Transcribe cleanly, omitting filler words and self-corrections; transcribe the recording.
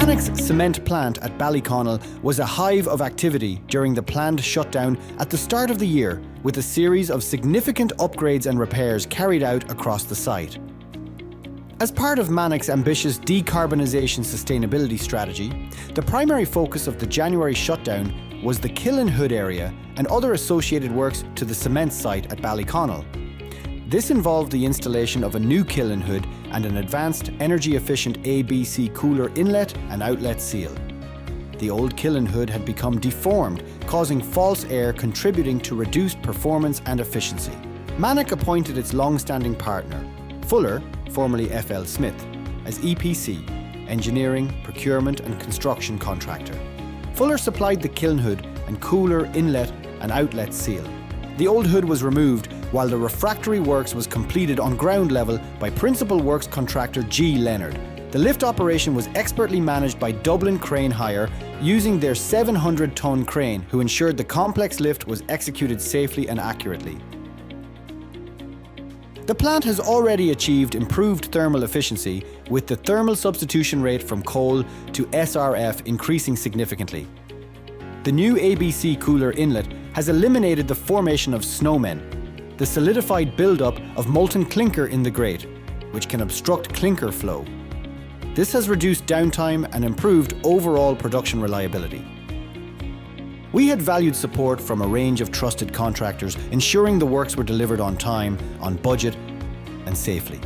Mannok's cement plant at Ballyconnell was a hive of activity during the planned shutdown at the start of the year, with a series of significant upgrades and repairs carried out across the site. As part of Mannok's ambitious decarbonisation sustainability strategy, the primary focus of the January shutdown was the Kiln hood area and other associated works to the cement site at Ballyconnell. This involved the installation of a new Kiln hood and an advanced energy-efficient ABC Cooler Inlet and outlet seal. The old Kiln hood had become deformed, causing false air, contributing to reduced performance and efficiency. Mannok appointed its long-standing partner, Fuller, formerly FL Smith, as EPC, engineering, procurement and construction contractor. Fuller supplied the Kiln hood and cooler inlet and outlet seal. The old hood was removed while the refractory works was completed on ground level by principal works contractor G. Leonard. The lift operation was expertly managed by Dublin Crane Hire using their 700-ton crane, who ensured the complex lift was executed safely and accurately. The plant has already achieved improved thermal efficiency, with the thermal substitution rate from coal to SRF increasing significantly. The new ABC Cooler Inlet has eliminated the formation of snowmen, the solidified buildup of molten clinker in the grate, which can obstruct clinker flow. This has reduced downtime and improved overall production reliability. We had valued support from a range of trusted contractors, ensuring the works were delivered on time, on budget, and safely.